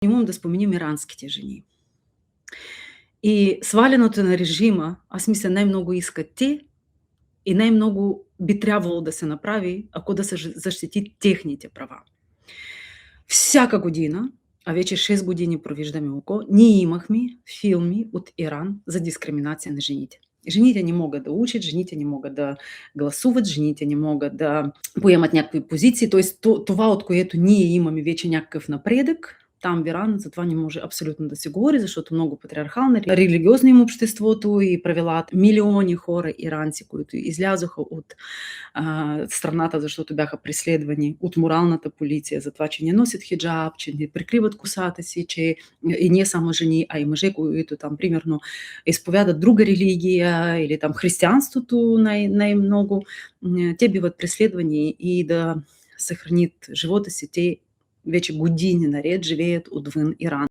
Минимум да споменим иранските жени. И свалянето на режима, аз мисля, най-много искат те и най-много би трябвало да се направи, ако да се защити техните права. Всяка година, а вече 6 години провиждаме око, ние имахме филми от Иран за дискриминация на жените. Жените не могат да учат, жените не могат да гласуват, жените не могат да поемат някакви позиции. Тоест това, от което ние имаме вече някакъв напредък, там в Иран за това не може абсолютно да се говори, защото много патриархално, религиозно им обществото и правилата. Милиони хора иранци, които излязоха от страната, защото бяха преследвани от моралната полиция за това, че не носят хиджаб, че не прикриват косата си, че и не само жени, а и мъже, които там примерно изповядат друга религия или там християнството най-много, те биват преследвани и да съхранят живота си, те вече години наред живеят отвън Иран.